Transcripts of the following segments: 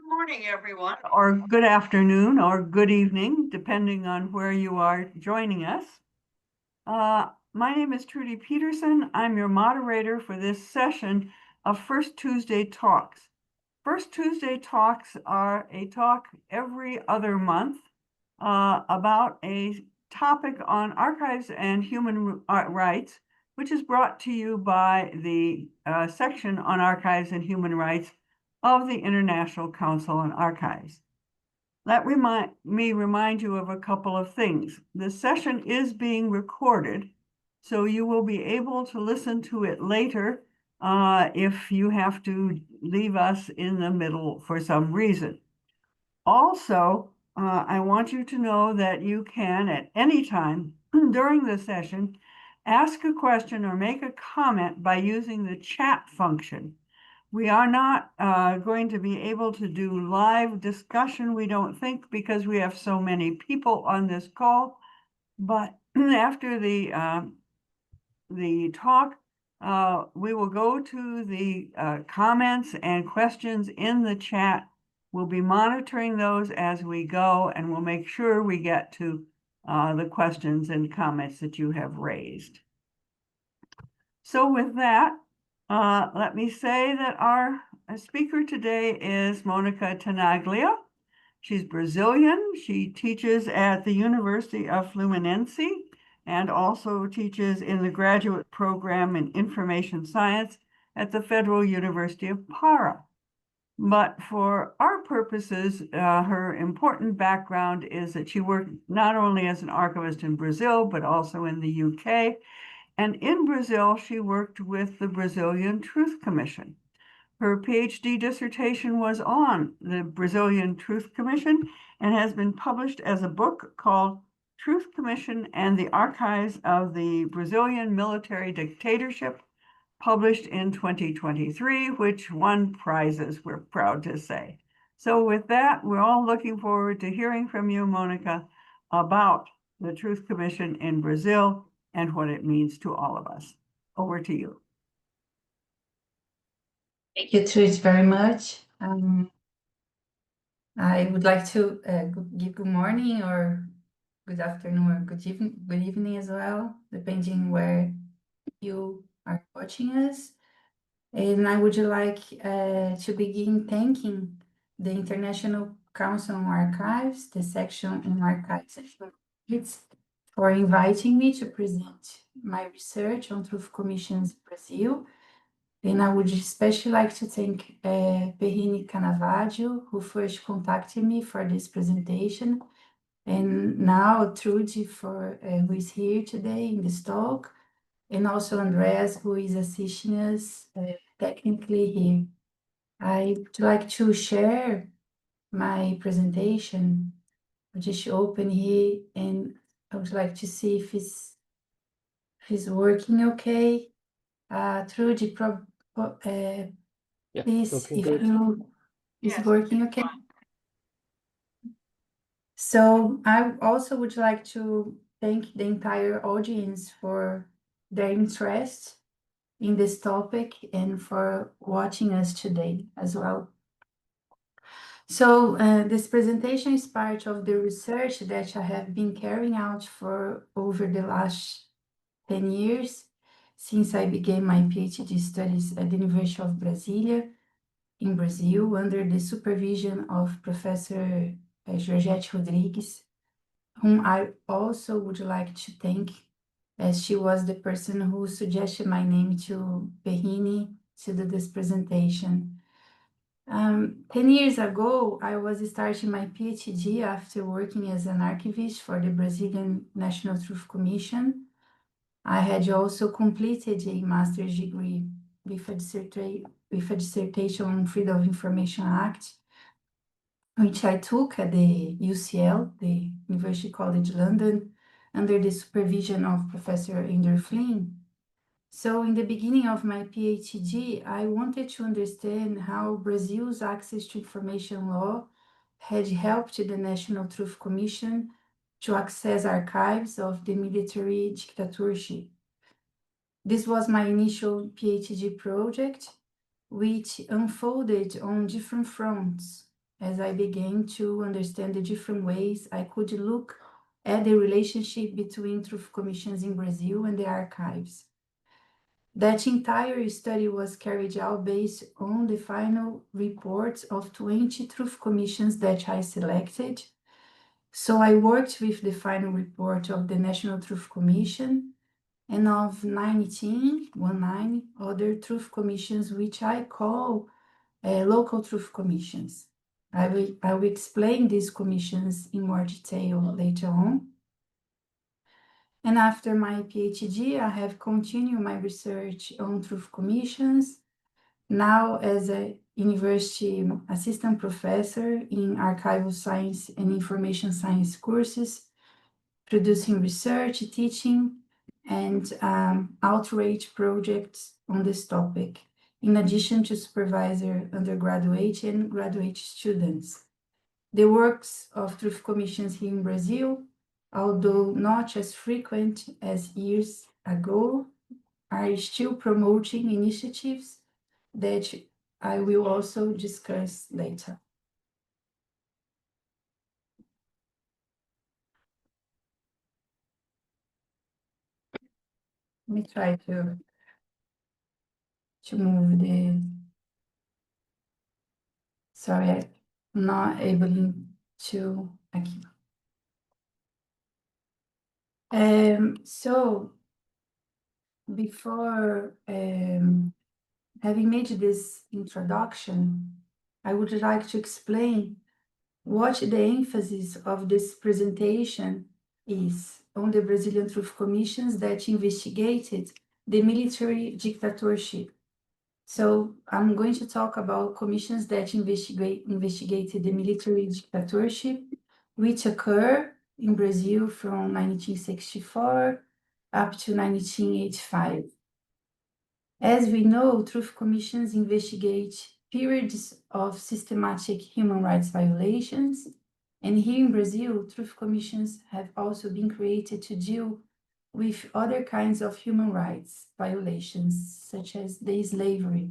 Good morning, everyone, or good afternoon, or good evening, depending on where you are joining us. My name is Trudy Peterson. I'm your moderator for this session of First Tuesday Talks. First Tuesday Talks are a talk every other month about a topic on archives and human rights, which is brought to you by the section on archives and human rights of the International Council on Archives. Let me remind you of a couple of things. This session is being recorded, so you will be able to listen to it later if you have to leave us in the middle for some reason. Also, I want you to know that you can, at any time during the session, ask a question or make a comment by using the chat function. We are not going to be able to do live discussion, we don't think, because we have so many people on this call. But after the talk, we will go to the comments and questions in the chat. We'll be monitoring those as we go, and we'll make sure we get to the questions and comments that you have raised. So with that, let me say that our speaker today is Mônica Tenaglia. She's Brazilian. She teaches at the University of Fluminense and also teaches in the graduate program in information science at the Federal University of Para. But for our purposes, her important background is that she worked not only as an archivist in Brazil, but also in the UK. And in Brazil, she worked with the Brazilian Truth Commission. Her PhD dissertation was on the Brazilian Truth Commission and has been published as a book called Truth Commission and the Archives of the Brazilian Military Dictatorship, published in 2023, which won prizes, we're proud to say. So with that, we're all looking forward to hearing from you, Mônica, about the Truth Commission in Brazil and what it means to all of us. Over to you. Thank you, Trudy, very much. I would like to give good morning or good afternoon or good evening as well, depending where you are watching us. And I would like to begin thanking the International Council on Archives, the section on archives and human rights, for inviting me to present my research on Truth Commissions Brazil. And I would especially like to thank Perrine Canavaggio, who first contacted me for this presentation, and now Trudy, who is here today in this talk, and also Andreas, who is assisting us technically here. I would like to share my presentation. I'll just open here, and I would like to see if it's working okay. Trudy, please, if it's working okay. So I also would like to thank the entire audience for their interest in this topic and for watching us today as well. So this presentation is part of the research that I have been carrying out for over the last 10 years, since I began my PhD studies at the University of Brasília in Brazil, under the supervision of Professor Georgette Rodrigues, whom I also would like to thank, as she was the person who suggested my name to Perrine to do this presentation. 10 years ago, I was starting my PhD after working as an archivist for the Brazilian National Truth Commission. I had also completed a master's degree with a dissertation on Freedom of Information Act, which I took at the UCL, the University College London, under the supervision of Professor Andrew Flynn. So in the beginning of my PhD, I wanted to understand how Brazil's access to information law had helped the National Truth Commission to access archives of the military dictatorship. This was my initial PhD project, which unfolded on different fronts, as I began to understand the different ways I could look at the relationship between truth commissions in Brazil and the archives. That entire study was carried out based on the final reports of 20 truth commissions that I selected. So I worked with the final report of the National Truth Commission and of 19 other truth commissions, which I call local truth commissions. I will explain these commissions in more detail later on. And after my PhD, I have continued my research on truth commissions, now as a university assistant professor in archival science and information science courses, producing research, teaching, and outreach projects on this topic, in addition to supervisor undergraduate and graduate students. The works of truth commissions here in Brazil, although not as frequent as years ago, are still promoting initiatives that I will also discuss later. Let me try to move the, sorry, I'm not able to, aqui. So before having made this introduction, I would like to explain what the emphasis of this presentation is on the Brazilian Truth Commissions that investigated the military dictatorship. So I'm going to talk about commissions that investigated the military dictatorship, which occur in Brazil from 1964 up to 1985. As we know, truth commissions investigate periods of systematic human rights violations, and here in Brazil, truth commissions have also been created to deal with other kinds of human rights violations, such as the slavery.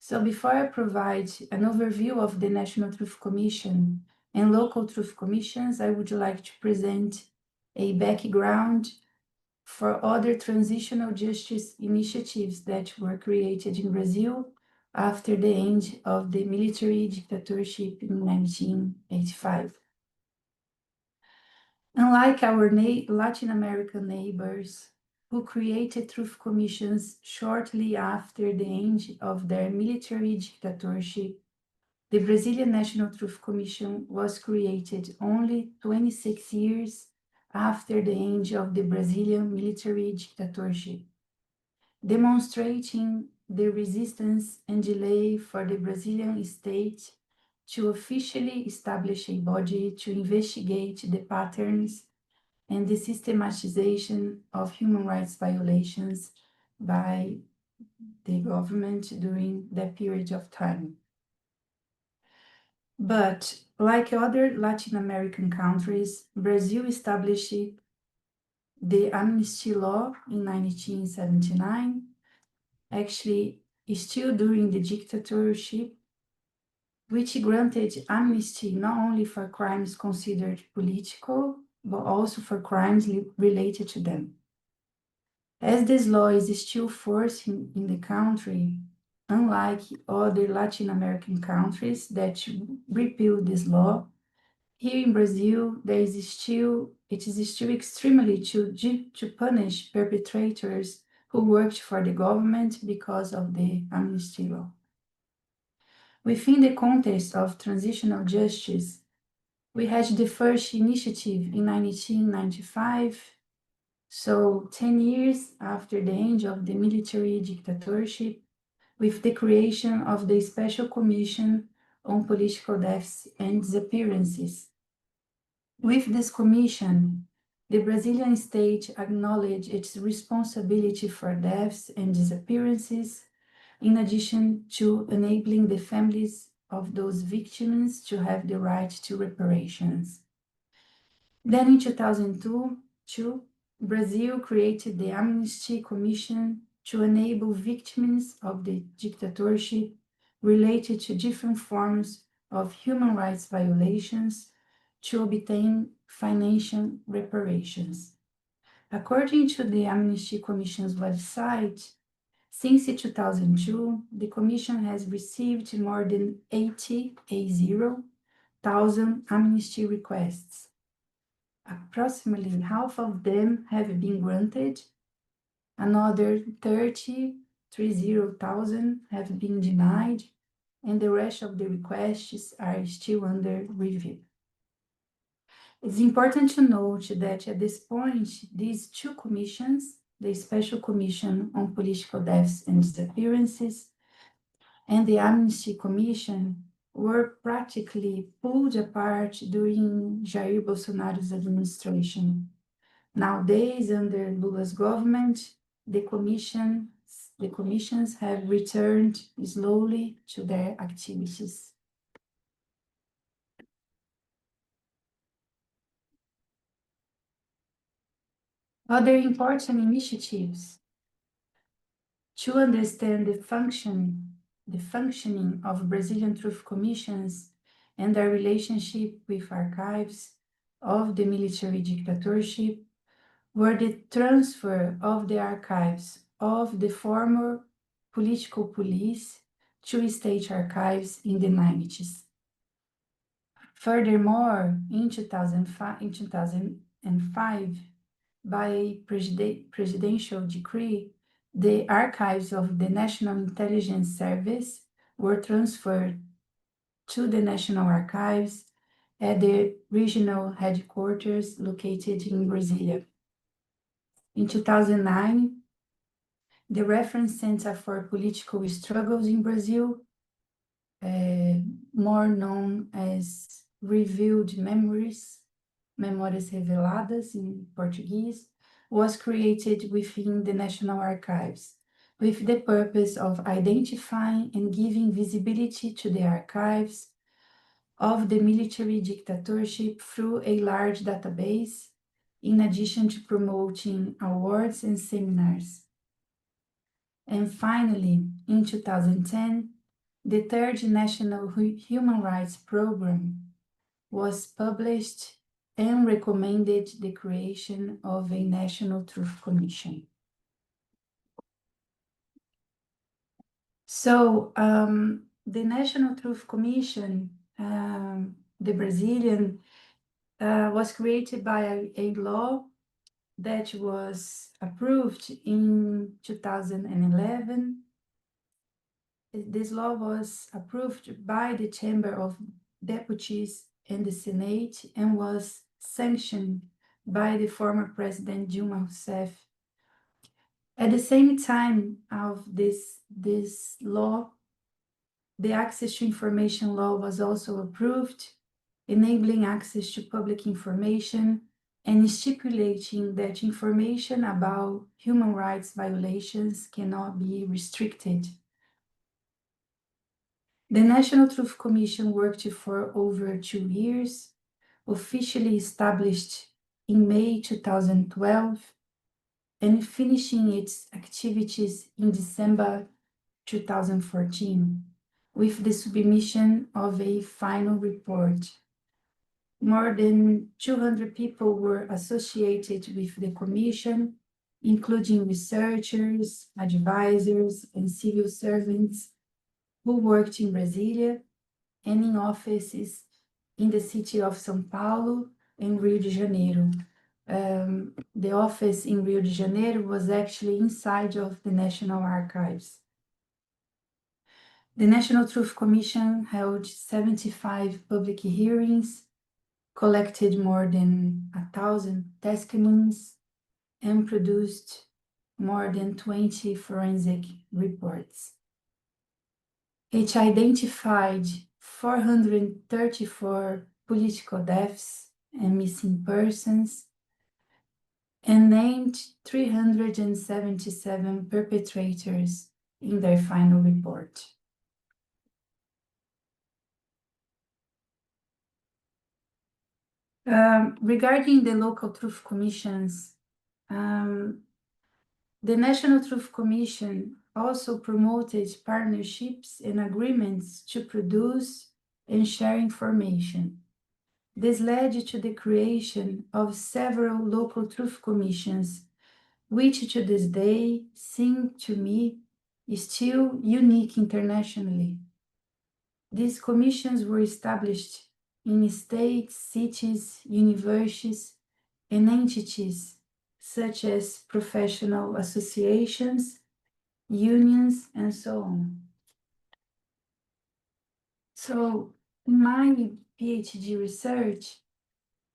So before I provide an overview of the National Truth Commission and local truth commissions, I would like to present a background for other transitional justice initiatives that were created in Brazil after the end of the military dictatorship in 1985. Unlike our Latin American neighbors, who created truth commissions shortly after the end of their military dictatorship, the Brazilian National Truth Commission was created only 26 years after the end of the Brazilian military dictatorship, demonstrating the resistance and delay for the Brazilian state to officially establish a body to investigate the patterns and the systematization of human rights violations by the government during that period of time. But like other Latin American countries, Brazil established the amnesty law in 1979, actually still during the dictatorship, which granted amnesty not only for crimes considered political, but also for crimes related to them. As this law is still forced in the country, unlike other Latin American countries that repealed this law, here in Brazil, it is still extremely to punish perpetrators who worked for the government because of the amnesty law. Within the context of transitional justice, we had the first initiative in 1995, so 10 years after the end of the military dictatorship, with the creation of the Special Commission on Political Deaths and Disappearances. With this commission, the Brazilian state acknowledged its responsibility for deaths and disappearances, in addition to enabling the families of those victims to have the right to reparations. Then in 2002, Brazil created the Amnesty Commission to enable victims of the dictatorship related to different forms of human rights violations to obtain financial reparations. According to the Amnesty Commission's website, since 2002, the Commission has received more than 80,000 amnesty requests. Approximately half of them have been granted. Another 30,000 have been denied, and the rest of the requests are still under review. It's important to note that at this point, these two commissions, the Special Commission on Political Deaths and Disappearances and the Amnesty Commission, were practically pulled apart during Jair Bolsonaro's administration. Nowadays, under Lula's government, the commissions have returned slowly to their activities. Other important initiatives to understand the functioning of Brazilian truth commissions and their relationship with archives of the military dictatorship were the transfer of the archives of the former political police to state archives in the 90s. Furthermore, in 2005, by presidential decree, the archives of the National Intelligence Service were transferred to the National Archives at the regional headquarters located in Brasilia. In 2009, the Reference Center for Political Struggles in Brazil, more known as Revealed Memories, Memórias Reveladas in Portuguese, was created within the National Archives with the purpose of identifying and giving visibility to the archives of the military dictatorship through a large database, in addition to promoting awards and seminars. And finally, in 2010, the third National Human Rights Program was published and recommended the creation of a National Truth Commission. So, the National Truth Commission, the Brazilian, was created by a law that was approved in 2011. This law was approved by the Chamber of Deputies and the Senate and was sanctioned by the former President Dilma Rousseff. At the same time of this law, the Access to Information Law was also approved, enabling access to public information and stipulating that information about human rights violations cannot be restricted. The National Truth Commission worked for over 2 years, officially established in May 2012, and finishing its activities in December 2014, with the submission of a final report. More than 200 people were associated with the commission, including researchers, advisors, and civil servants who worked in Brasilia and in offices in the city of São Paulo and Rio de Janeiro. The office in Rio de Janeiro was actually inside of the National Archives. The National Truth Commission held 75 public hearings, collected more than 1,000 testimonies, and produced more than 20 forensic reports. It identified 434 political deaths and missing persons, and named 377 perpetrators in their final report. Regarding the local truth commissions, the National Truth Commission also promoted partnerships and agreements to produce and share information. This led to the creation of several local truth commissions, which to this day seem to me still unique internationally. These commissions were established in states, cities, universities, and entities such as professional associations, unions, and so on. So, in my PhD research,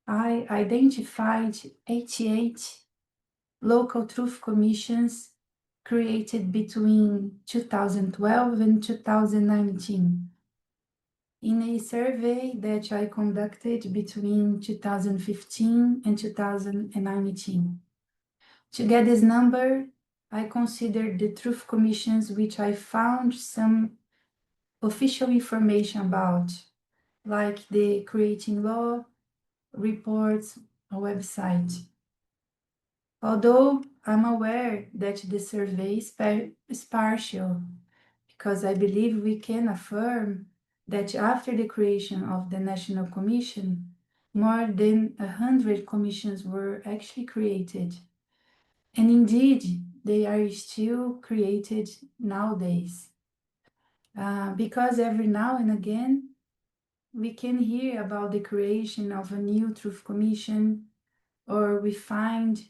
I identified 88 local truth commissions created between 2012 and 2019 in a survey that I conducted between 2015 and 2019. To get this number, I considered the truth commissions which I found some official information about, like the creating law, reports, a website. Although I'm aware that the survey is partial, because I believe we can affirm that after the creation of the National Commission, more than 100 commissions were actually created. And indeed, they are still created nowadays. Because every now and again, we can hear about the creation of a new truth commission, or we find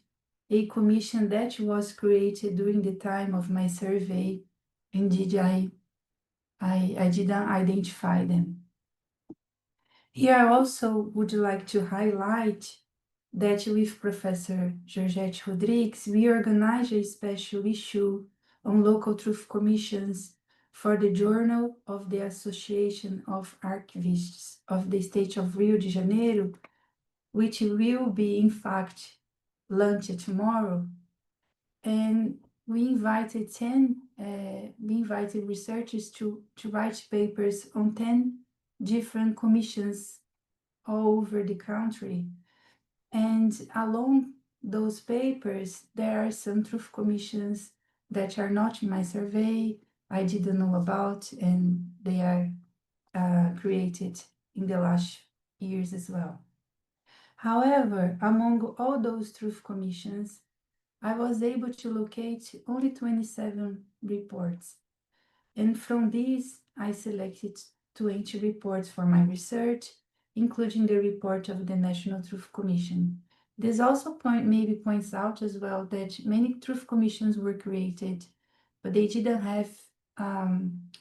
a commission that was created during the time of my survey. Indeed, I didn't identify them. Here I also would like to highlight that with Professor Georgette Rodrigues, we organized a special issue on local truth commissions for the Journal of the Association of Archivists of the State of Rio de Janeiro, which will be, in fact, launched tomorrow. And we invited researchers to write papers on 10 different commissions all over the country. And along those papers, there are some truth commissions that are not in my survey, I didn't know about, and they are created in the last years as well. However, among all those truth commissions, I was able to locate only 27 reports. And from these, I selected 20 reports for my research, including the report of the National Truth Commission. This also maybe points out as well that many truth commissions were created, but they didn't have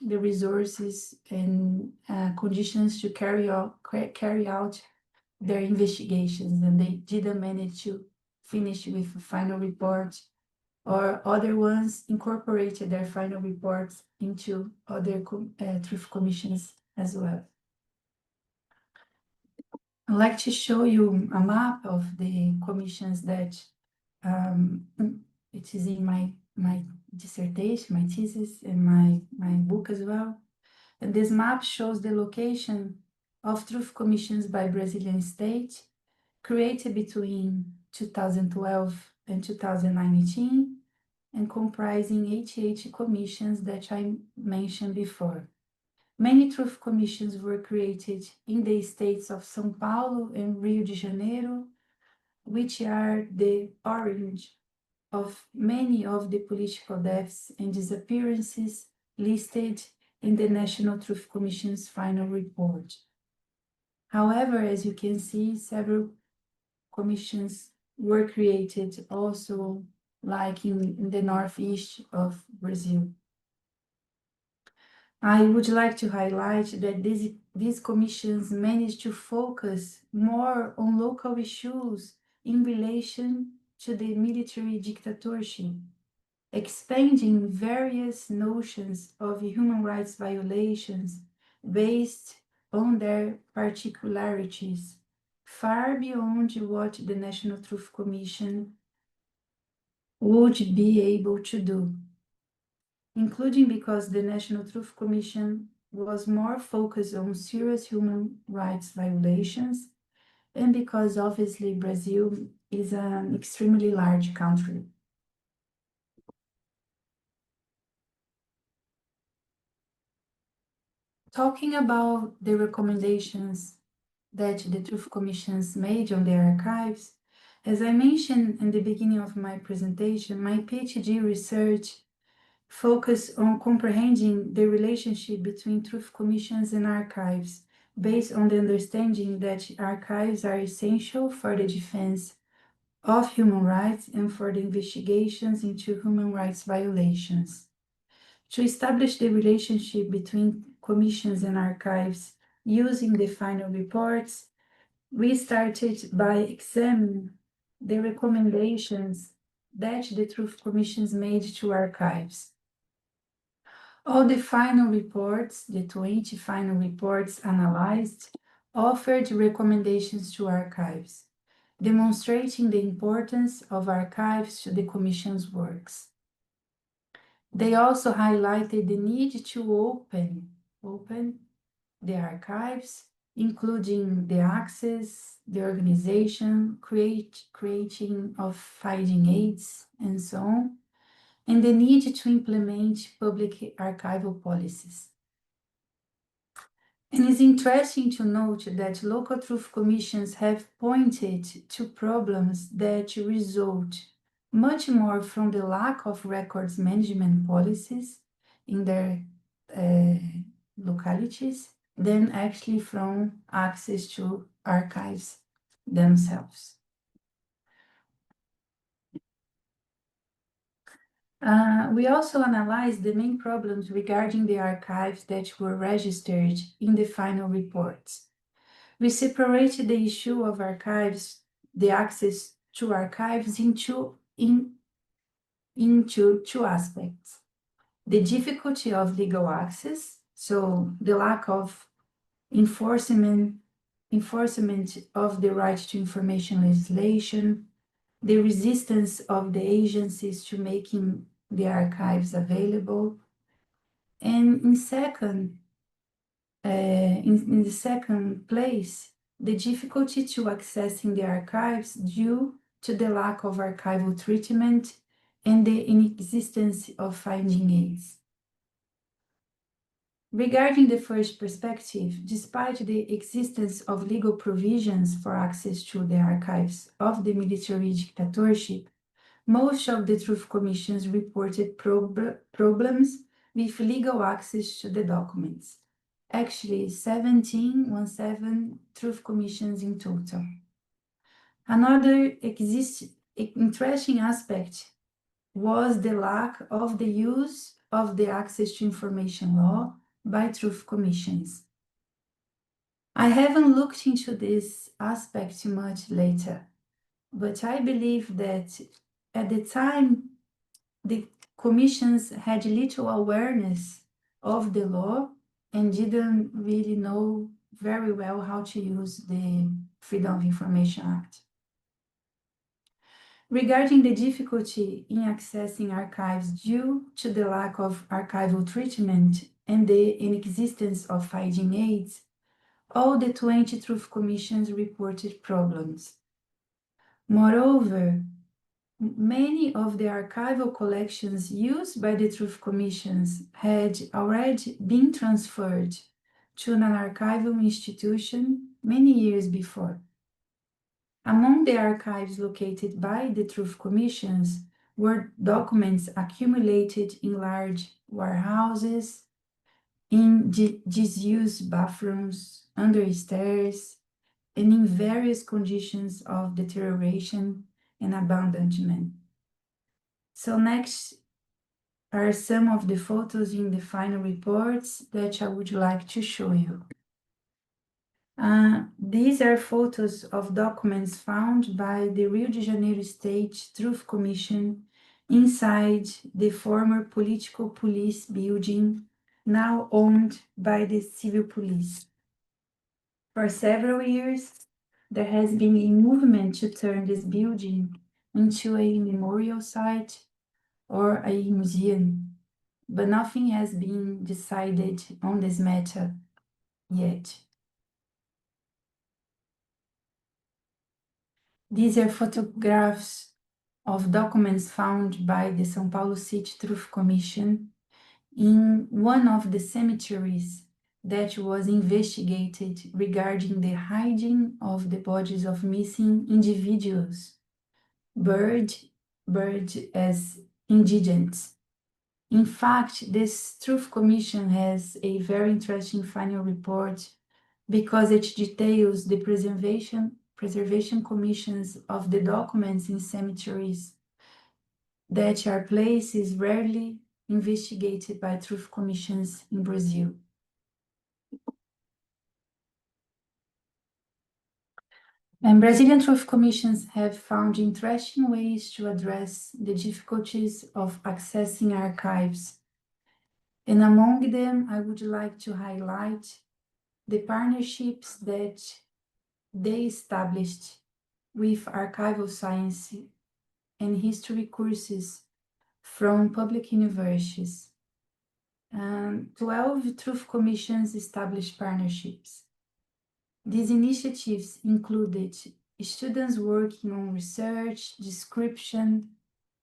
the resources and conditions to carry out their investigations, and they didn't manage to finish with a final report, or other ones incorporated their final reports into other truth commissions as well. I'd like to show you a map of the commissions that it is in my dissertation, my thesis, and my book as well. And this map shows the location of truth commissions by Brazilian state created between 2012 and 2019, and comprising 88 commissions that I mentioned before. Many truth commissions were created in the states of São Paulo and Rio de Janeiro, which are the origin of many of the political deaths and disappearances listed in the National Truth Commission's final report. However, as you can see, several commissions were created also, like in the northeast of Brazil. I would like to highlight that these commissions managed to focus more on local issues in relation to the military dictatorship, expanding various notions of human rights violations based on their particularities, far beyond what the National Truth Commission would be able to do, including because the National Truth Commission was more focused on serious human rights violations, and because obviously Brazil is an extremely large country. talking about the recommendations that the Truth Commissions made on their archives, as I mentioned in the beginning of my presentation, my PhD research focused on comprehending the relationship between Truth Commissions and archives, based on the understanding that archives are essential for the defense of human rights and for the investigations into human rights violations. To establish the relationship between commissions and archives using the final reports, we started by examining the recommendations that the Truth Commissions made to archives. All the final reports, the 20 final reports analyzed, offered recommendations to archives, demonstrating the importance of archives to the Commission's works. They also highlighted the need to open the archives, including the access, the organization, creating of finding aids, and so on, and the need to implement public archival policies. And it's interesting to note that local truth commissions have pointed to problems that result much more from the lack of records management policies in their localities than actually from access to archives themselves. We also analyzed the main problems regarding the archives that were registered in the final reports. We separated the issue of archives, the access to archives into two aspects. The difficulty of legal access, so the lack of enforcement of the right to information legislation, the resistance of the agencies to making the archives available, and in the second place, the difficulty to accessing the archives due to the lack of archival treatment and the inexistence of finding aids. Regarding the first perspective, despite the existence of legal provisions for access to the archives of the military dictatorship, most of the Truth Commissions reported problems with legal access to the documents. Actually, 17 Truth Commissions in total. Another interesting aspect was the lack of the use of the access to information law by Truth Commissions. I haven't looked into this aspect much later, but I believe that at the time, the commissions had little awareness of the law and didn't really know very well how to use the Freedom of Information Act. Regarding the difficulty in accessing archives due to the lack of archival treatment and the inexistence of finding aids, all the 20 Truth Commissions reported problems. Moreover, many of the archival collections used by the Truth Commissions had already been transferred to an archival institution many years before. Among the archives located by the Truth Commissions were documents accumulated in large warehouses, in disused bathrooms, under stairs, and in various conditions of deterioration and abandonment. So next are some of the photos in the final reports that I would like to show you. These are photos of documents found by the Rio de Janeiro State Truth Commission inside the former political police building, now owned by the civil police. For several years, there has been a movement to turn this building into a memorial site or a museum, but nothing has been decided on this matter yet. These are photographs of documents found by the São Paulo City Truth Commission in one of the cemeteries that was investigated regarding the hiding of the bodies of missing individuals, buried as indigents. In fact, this Truth Commission has a very interesting final report because it details the preservation commissions of the documents in cemeteries that are places rarely investigated by truth commissions in Brazil. And Brazilian truth commissions have found interesting ways to address the difficulties of accessing archives. And among them, I would like to highlight the partnerships that they established with archival science and history courses from public universities. 12 truth commissions established partnerships. These initiatives included students working on research, description,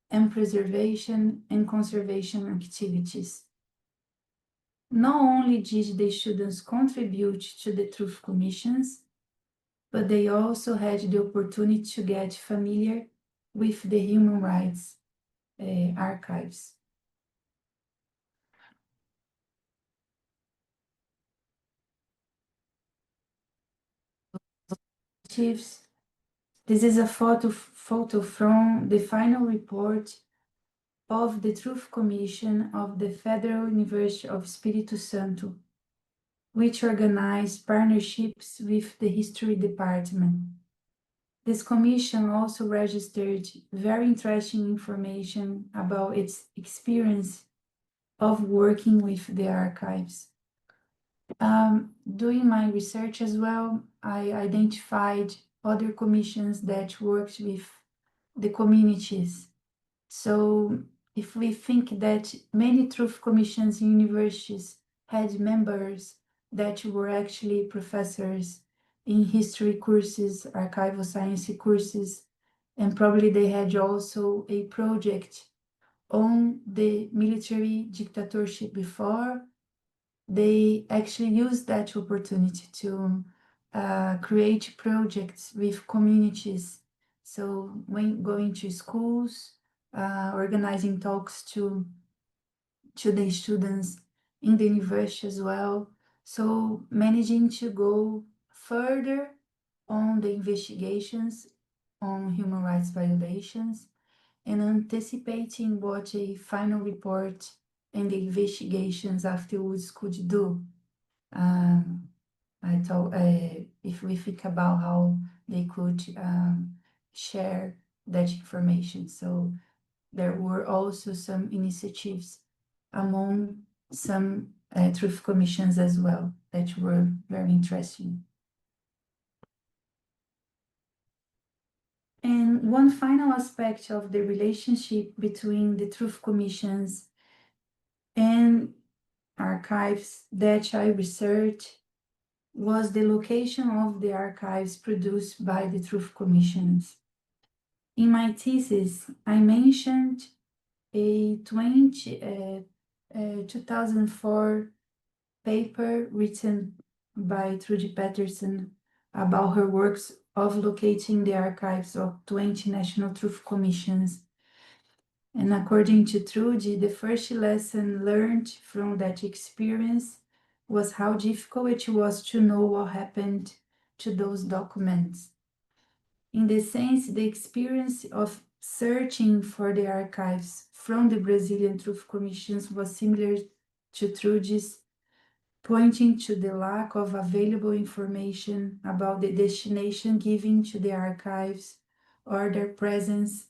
and preservation and conservation activities. Not only did the students contribute to the truth commissions, but they also had the opportunity to get familiar with the human rights archives. Chiefs, this is a photo from the final report of the Truth Commission of the Federal University of Espírito Santo, which organized partnerships with the History Department. This commission also registered very interesting information about its experience of working with the archives. Doing my research as well, I identified other commissions that worked with the communities. So if we think that many truth commissions in universities had members that were actually professors in history courses, archival science courses, and probably they had also a project on the military dictatorship before, they actually used that opportunity to create projects with communities. So when going to schools, organizing talks to the students in the university as well. So managing to go further on the investigations on human rights violations and anticipating what a final report and the investigations afterwards could do. I thought if we think about how they could share that information. So there were also some initiatives among some truth commissions as well that were very interesting. And one final aspect of the relationship between the truth commissions and archives that I researched was the location of the archives produced by the truth commissions. In my thesis, I mentioned a 2004 paper written by Trudy Patterson about her works of locating the archives of 20 national truth commissions. And according to Trudy, the first lesson learned from that experience was how difficult it was to know what happened to those documents. In the sense, the experience of searching for the archives from the Brazilian Truth Commissions was similar to Trudy's, pointing to the lack of available information about the destination given to the archives or their presence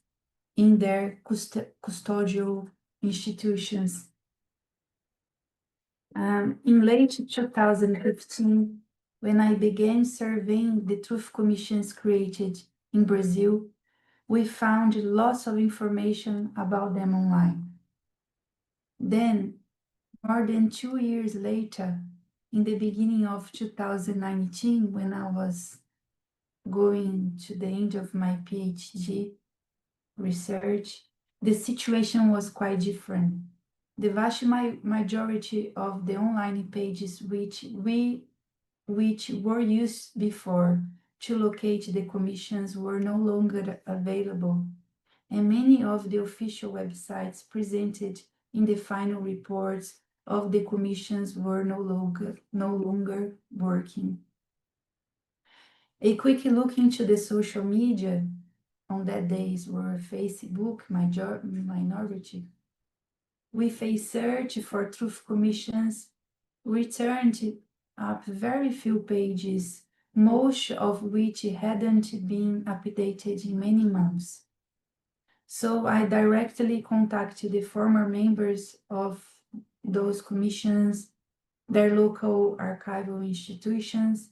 in their custodial institutions. In late 2015, when I began surveying the truth commissions created in Brazil, we found lots of information about them online. Then, more than 2 years later, in the beginning of 2019, when I was going to the end of my PhD research, the situation was quite different. The vast majority of the online pages which were used before to locate the commissions were no longer available, and many of the official websites presented in the final reports of the commissions were no longer working. A quick look into the social media on that days were Facebook minority. With a search for truth commissions, returned up very few pages, most of which hadn't been updated in many months. So I directly contacted the former members of those commissions, their local archival institutions,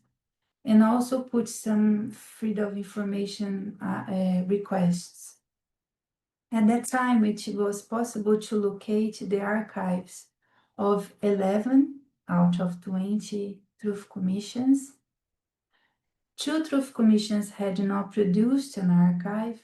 and also put some freedom of information requests. At that time, it was possible to locate the archives of 11 out of 20 truth commissions. 2 truth commissions had not produced an archive,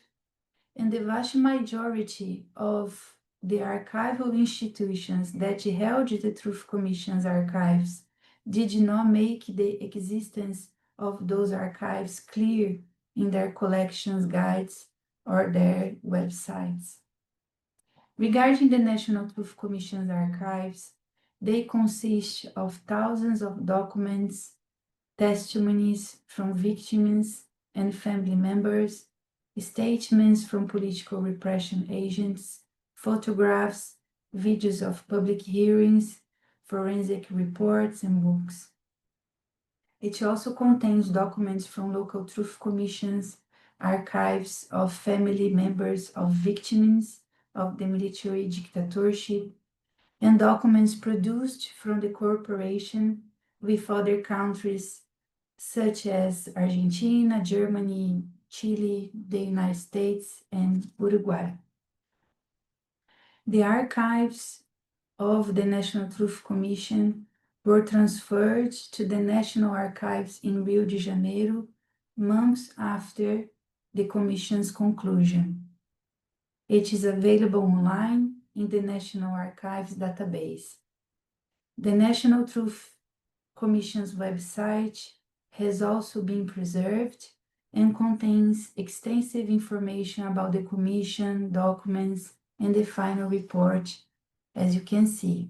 and the vast majority of the archival institutions that held the truth commission's archives did not make the existence of those archives clear in their collections guides or their websites. Regarding the National Truth Commission's archives, they consist of thousands of documents, testimonies from victims and family members, statements from political repression agents, photographs, videos of public hearings, forensic reports, and books. It also contains documents from local truth commissions, archives of family members of victims of the military dictatorship, and documents produced from the cooperation with other countries such as Argentina, Germany, Chile, the United States, and Uruguay. The archives of the National Truth Commission were transferred to the National Archives in Rio de Janeiro months after the Commission's conclusion. It is available online in the National Archives database. The National Truth Commission's website has also been preserved and contains extensive information about the Commission, documents, and the final report, as you can see.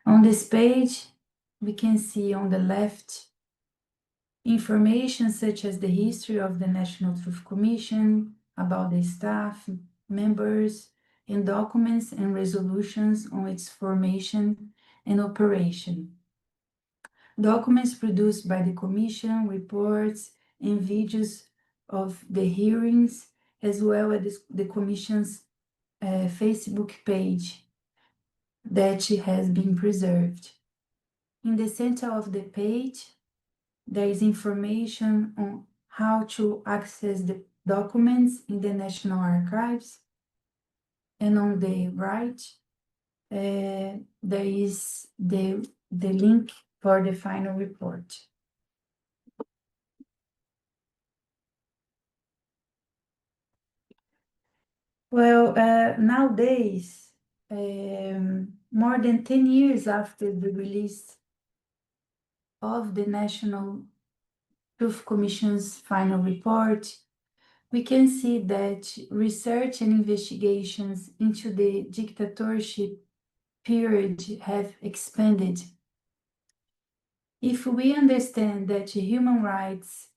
On this page, we can see on the left information such as the history of the National Truth Commission, about the staff, members, and documents and resolutions on its formation and operation. Documents produced by the Commission, reports, and videos of the hearings, as well as the Commission's Facebook page that has been preserved. In the center of the page, there is information on how to access the documents in the National Archives. And on the right, there is the link for the final report. Well, nowadays, more than 10 years after the release of the National Truth Commission's final report, we can see that research and investigations into the dictatorship period have expanded. If we understand that human rights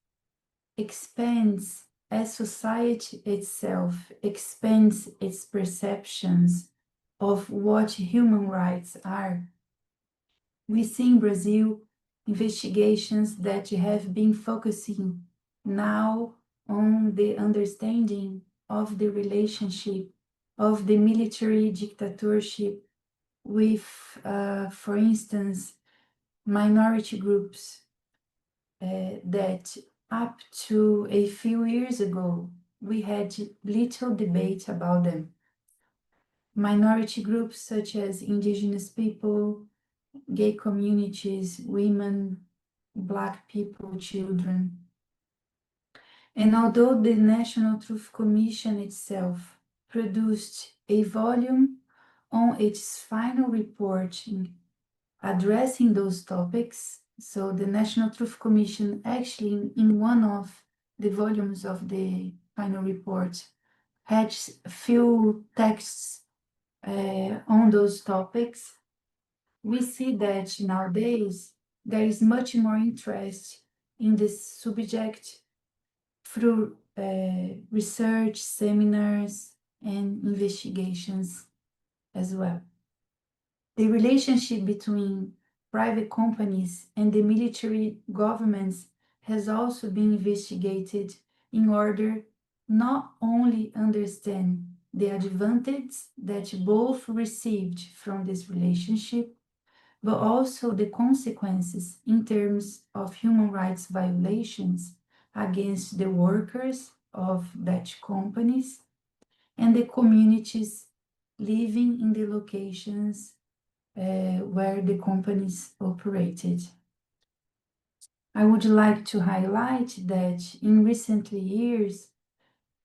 expands as society itself expands its perceptions of what human rights are, we see in Brazil investigations that have been focusing now on the understanding of the relationship of the military dictatorship with, for instance, minority groups that up to a few years ago, we had little debate about them. Minority groups such as indigenous people, gay communities, women, Black people, children. And although the National Truth Commission itself produced a volume on its final reporting addressing those topics. So the National Truth Commission actually in one of the volumes of the final report had a few texts on those topics. We see that nowadays there is much more interest in this subject through research, seminars, and investigations as well. The relationship between private companies and the military governments has also been investigated in order not only understand the advantage that both received from this relationship, but also the consequences in terms of human rights violations against the workers of Dutch companies and the communities living in the locations where the companies operated. I would like to highlight that in recent years,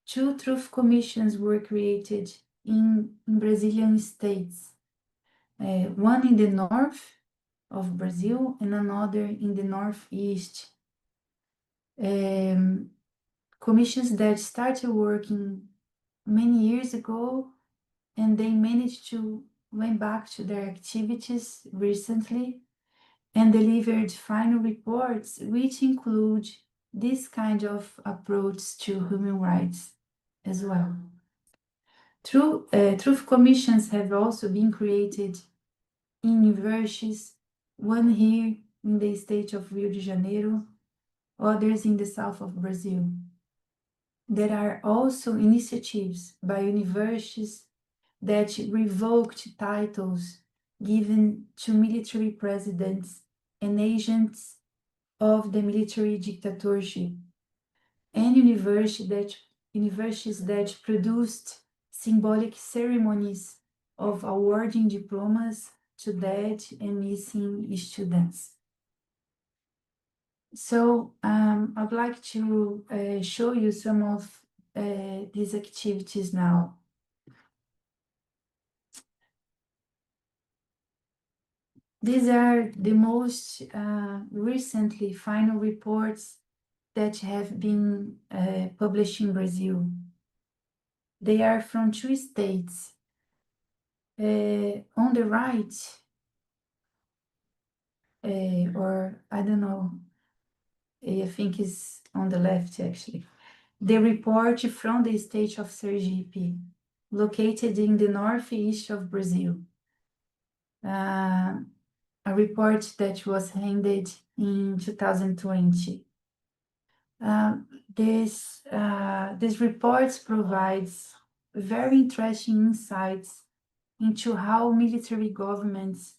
2 truth commissions were created in Brazilian states, one in the north of Brazil and another in the northeast. Commissions that started working many years ago and they managed to went back to their activities recently and delivered final reports which include this kind of approach to human rights as well. Truth commissions have also been created in universities, one here in the state of Rio de Janeiro, others in the south of Brazil. There are also initiatives by universities that revoked titles given to military presidents and agents of the military dictatorship, and universities that produced symbolic ceremonies of awarding diplomas to dead and missing students. So I'd like to show you some of these activities now. These are the most recently final reports that have been published in Brazil. They are from 2 states. On the right, or I don't know, I think it's on the left actually, the report from the state of Sergipe, located in the northeast of Brazil. A report that was handed in 2020. This report provides very interesting insights into how military governments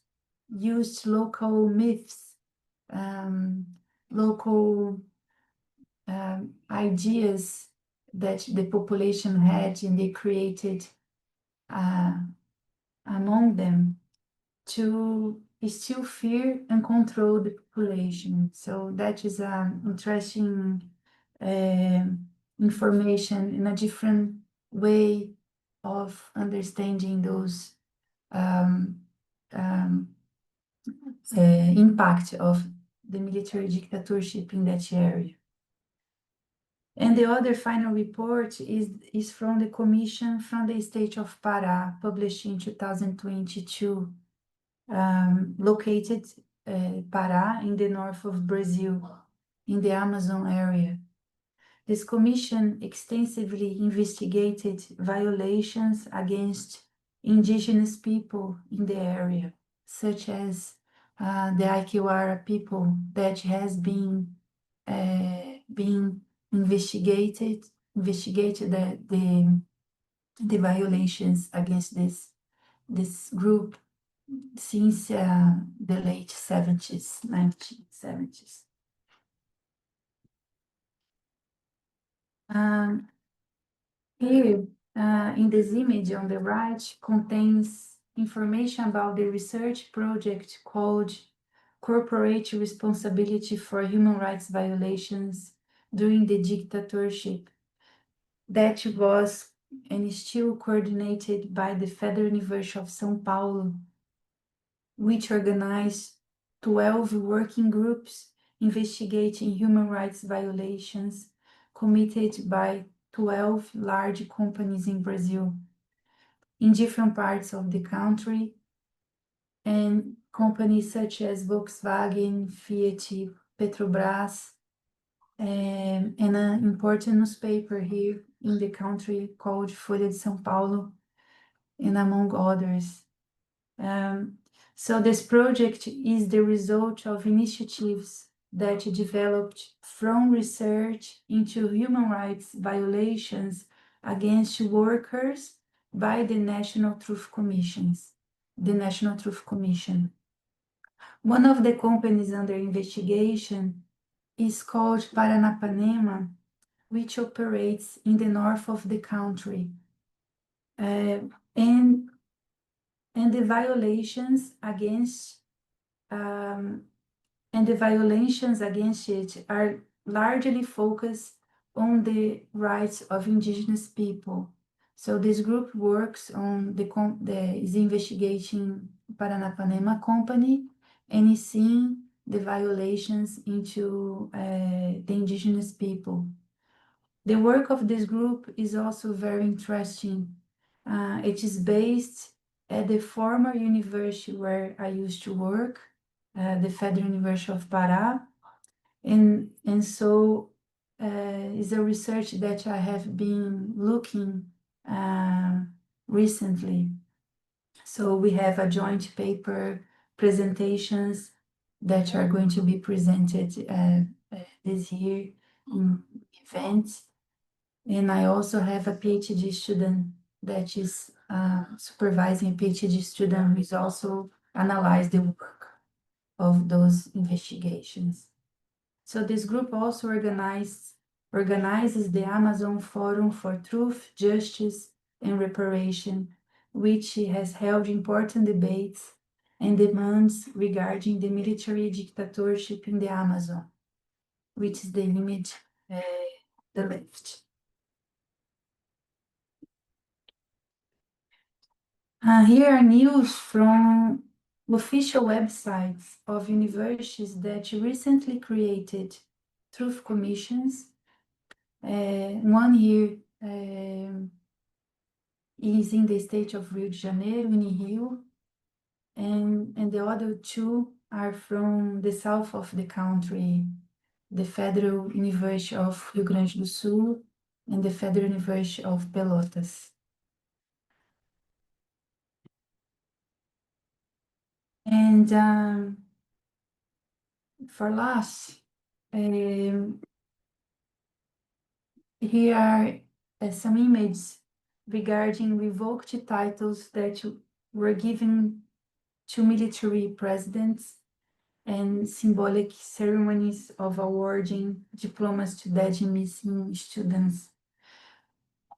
used local myths, local ideas that the population had, and they created among them to instill fear and control the population. So that is an interesting information in a different way of understanding those impact of the military dictatorship in that area. And the other final report is from the commission from the state of Pará, published in 2022, located Pará in the north of Brazil, in the Amazon area. This commission extensively investigated violations against indigenous people in the area, such as the Aikiwara people that has been investigated the violations against this group since the late 1970s. Here, in this image on the right, contains information about the research project called Corporate Responsibility for Human Rights Violations during the Dictatorship, that was and is still coordinated by the Federal University of São Paulo, which organized 12 working groups investigating human rights violations committed by 12 large companies in Brazil in different parts of the country, and companies such as Volkswagen, Fiat, Petrobras, and an important newspaper here in the country called Folha de São Paulo, and among others. So this project is the result of initiatives that developed from research into human rights violations against workers by the National Truth Commissions, the National Truth Commission. One of the companies under investigation is called Paranapanema, which operates in the north of the country. And the violations against it are largely focused on the rights of indigenous people. So this group works on is investigating Paranapanema company and is seeing the violations into the indigenous people. The work of this group is also very interesting. It is based at the former university where I used to work, the Federal University of Pará, and so is a research that I have been looking recently. So we have a joint paper presentations that are going to be presented this year in events. And I also have a PhD student that is supervising a PhD student who is also analyzed the work of those investigations. So this group also organizes the Amazon Forum for Truth, Justice, and Reparation, which has held important debates and demands regarding the military dictatorship in the Amazon, which is the image the left. Here are news from official websites of universities that recently created truth commissions. One here is in the state of Rio de Janeiro, in Rio, and the other two are from the south of the country, the Federal University of Rio Grande do Sul and the Federal University of Pelotas. And for last, here are some images regarding revoked titles that were given to military presidents and symbolic ceremonies of awarding diplomas to dead and missing students.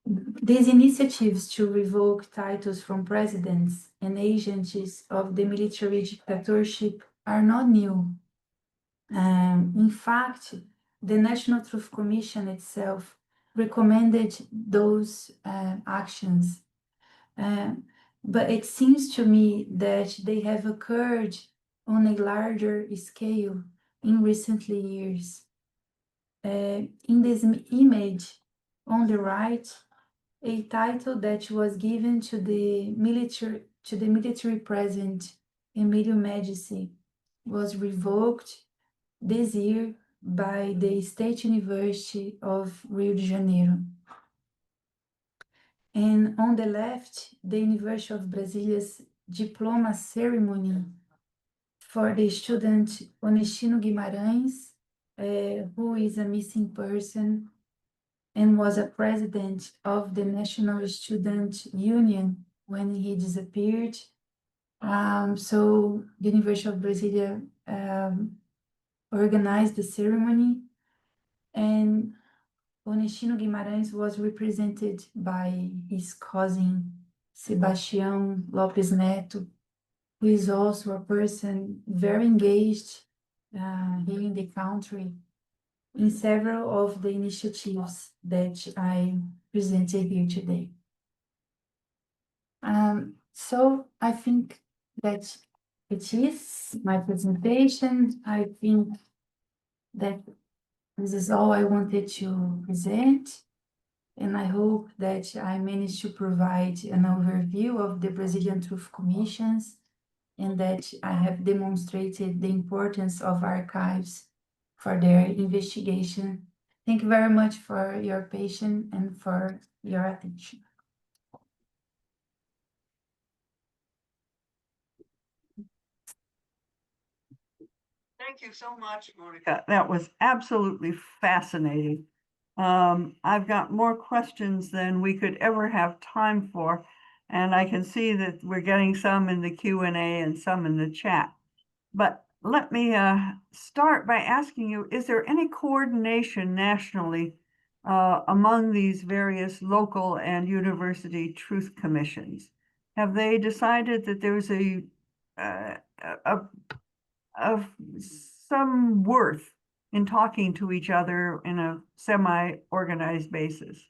These initiatives to revoke titles from presidents and agents of the military dictatorship are not new. In fact, the National Truth Commission itself recommended those actions. But it seems to me that they have occurred on a larger scale in recent years. In this image on the right, a title that was given to the military president, Emílio Médici, was revoked this year by the State University of Rio de Janeiro. And on the left, the University of Brasília's diploma ceremony for the student Onestino Guimarães, who is a missing person and was a president of the National Student Union when he disappeared. So the University of Brasília organized the ceremony, and Onestino Guimarães was represented by his cousin, Sebastião Lopes Neto, who is also a person very engaged here in the country in several of the initiatives that I presented here today. So I think that it is my presentation. I think that this is all I wanted to present, and I hope that I managed to provide an overview of the Brazilian Truth Commissions and that I have demonstrated the importance of archives for their investigation. Thank you very much for your patience and for your attention. Thank you so much, Monica. That was absolutely fascinating. I've got more questions than we could ever have time for, and I can see that we're getting some in the Q&A and some in the chat. But let me start by asking you, is there any coordination nationally among these various local and university truth commissions? Have they decided that there's uh, a of some worth in talking to each other in a semi-organized basis?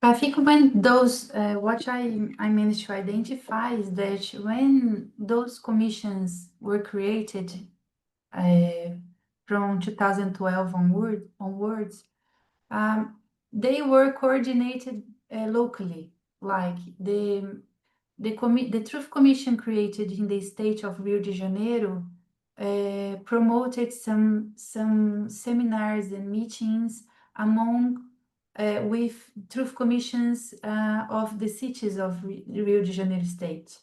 I think when those, what I managed to identify is that when those commissions were created from 2012 onwards, they were coordinated locally. Like the Truth Commission created in the state of Rio de Janeiro promoted some seminars and meetings among with truth commissions of the cities of Rio de Janeiro state.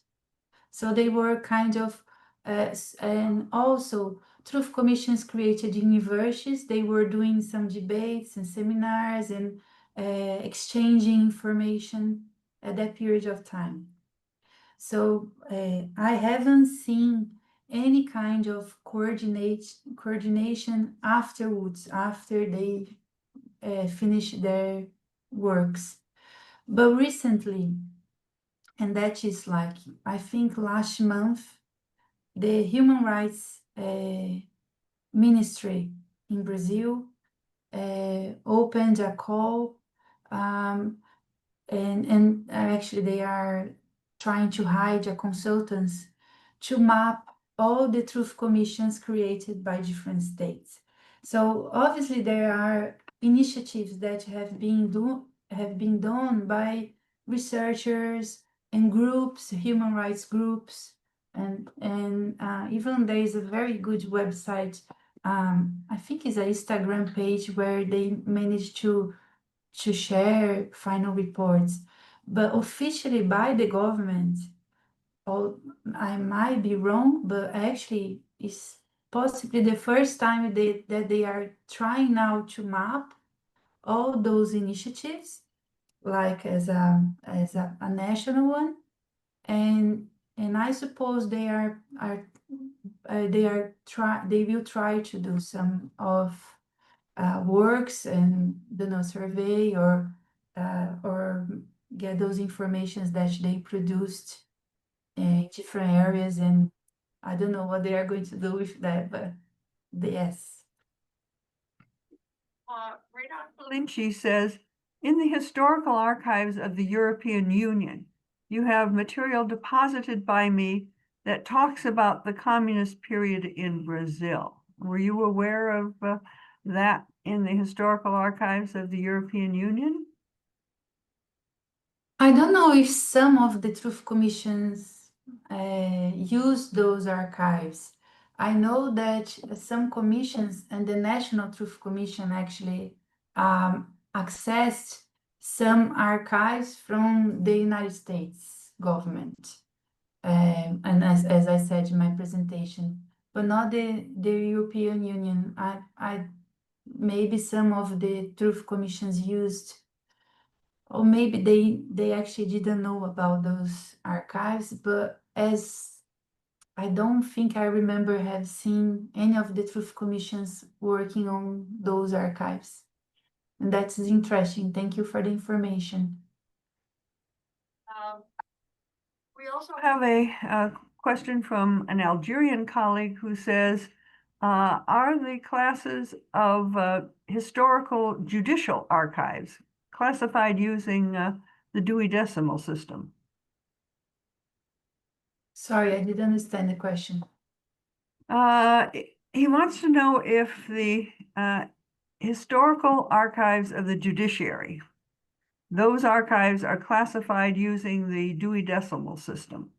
So they were kind of, and also truth commissions created universities. They were doing some debates and seminars and exchanging information at that period of time. So I haven't seen any kind of coordination afterwards, after they finish their works. But recently, and that is like, I think last month, the Human Rights Ministry in Brazil opened a call, and actually they are trying to hire consultants to map all the truth commissions created by different states. So obviously there are initiatives that have been done by researchers and groups, human rights groups, and even there is a very good website. I think it's an Instagram page where they managed to share final reports, but officially by the government, or I might be wrong, but actually it's possibly the first time that they are trying now to map all those initiatives, like as a national one, and I suppose they will try to do some of works and survey or get those informations that they produced in different areas, and I don't know what they are going to do with that, but yes. Renato Lynch says, in the historical archives of the European Union, you have material deposited by me that talks about the communist period in Brazil. Were you aware of that in the historical archives of the European Union? I don't know if some of the truth commissions use those archives. I know that some commissions and the National Truth Commission actually accessed some archives from the United States government. And as I said in my presentation, but not the European Union. I maybe some of the truth commissions used, or maybe they actually didn't know about those archives, but as I don't think I remember have seen any of the truth commissions working on those archives. And that's interesting. Thank you for the information. We also have a question from an Algerian colleague who says, are the classes of historical judicial archives classified using the Dewey Decimal System. Sorry, I didn't understand the question. He wants to know if the historical archives of the judiciary, those archives are classified using the Dewey Decimal System.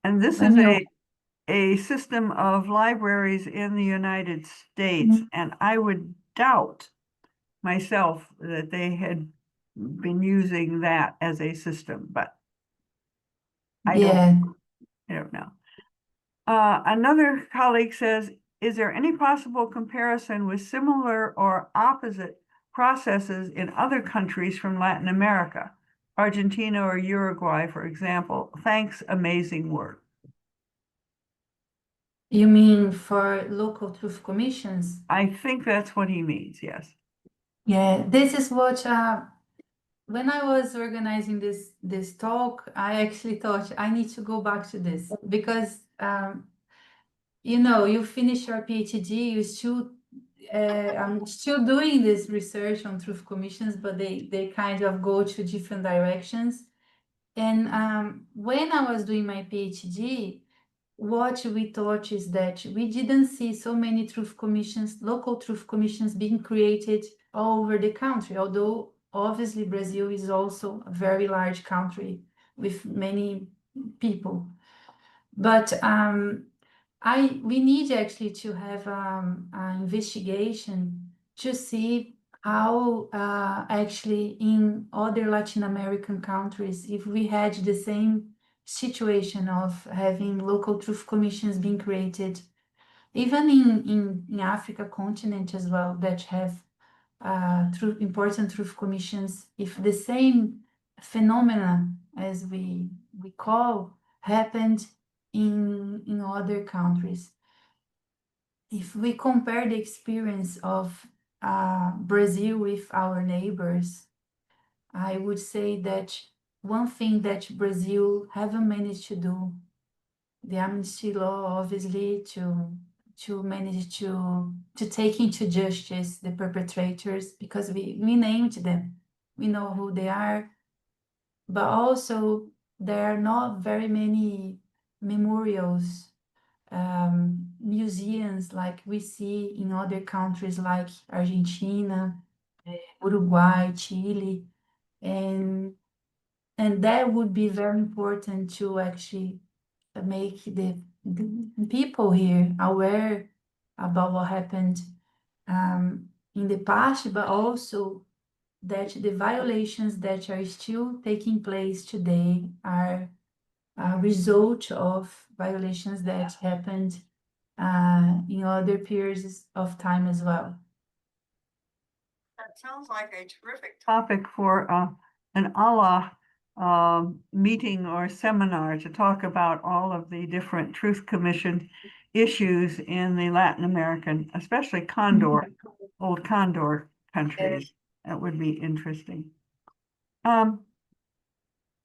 And this is a system of libraries in the United States, and I would doubt myself that they had been using that as a system, but I don't know. Another colleague says, is there any possible comparison with similar or opposite processes in other countries from Latin America, Argentina or Uruguay, for example? Thanks, amazing work. You mean for local truth commissions? I think that's what he means, yes. Yeah, this is what when I was organizing this talk, I actually thought I need to go back to this because you know, you finish your PhD, you still I'm still doing this research on truth commissions, but they kind of go to different directions. And when I was doing my PhD, what we thought is that we didn't see so many truth commissions, local truth commissions being created all over the country, although obviously Brazil is also a very large country with many people. But we need actually to have an investigation to see how actually in other Latin American countries, if we had the same situation of having local truth commissions being created, even in Africa continent as well, that have important truth commissions, if the same phenomena as we call happened in other countries. If we compare the experience of Brazil with our neighbors, I would say that one thing that Brazil haven't managed to do, the amnesty law, obviously, to manage to take into justice the perpetrators, because we named them, we know who they are, but also there are not very many memorials, museums like we see in other countries like Argentina, Uruguay, Chile, and that would be very important to actually make the people here aware about what happened in the past, but also that the violations that are still taking place today are a result of violations that happened in other periods of time as well. That sounds like a terrific topic for an Allah meeting or seminar to talk about all of the different Truth Commission issues in the Latin American, especially old Condor countries. That would be interesting.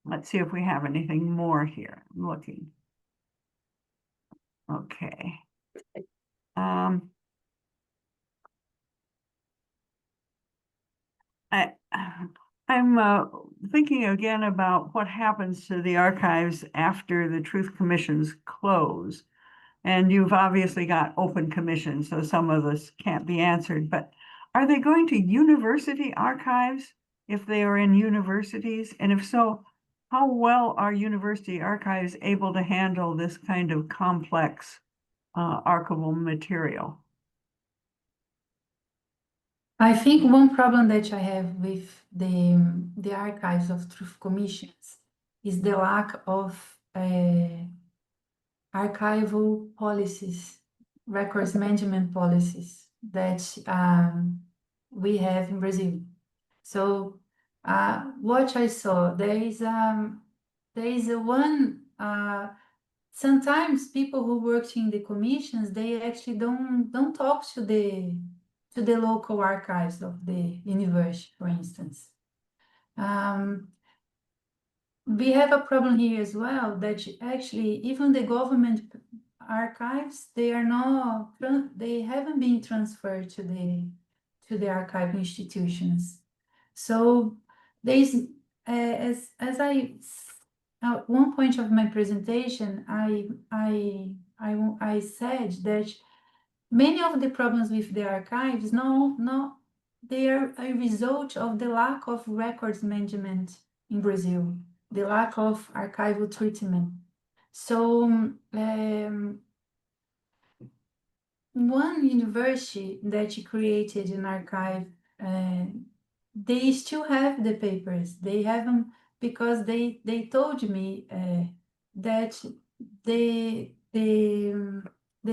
Let's see if we have anything more here. I'm looking. Okay. I'm thinking again about what happens to the archives after the Truth Commissions close. And you've obviously got open commissions, so some of this can't be answered, but are they going to university archives if they are in universities? And if so, how well are university archives able to handle this kind of complex archival material? I think one problem that I have with the archives of truth commissions is the lack of archival policies, records management policies that we have in Brazil. So what I saw, there is a one. Sometimes people who worked in the commissions, they actually don't talk to the local archives of the university, for instance. We have a problem here as well that actually even the government archives, they haven't been transferred to the archive institutions. So there's, as at one point of my presentation, I said that many of the problems with the archives, they are a result of the lack of records management in Brazil, the lack of archival treatment. So one university that created an archive, they still have the papers. They have them because they told me that the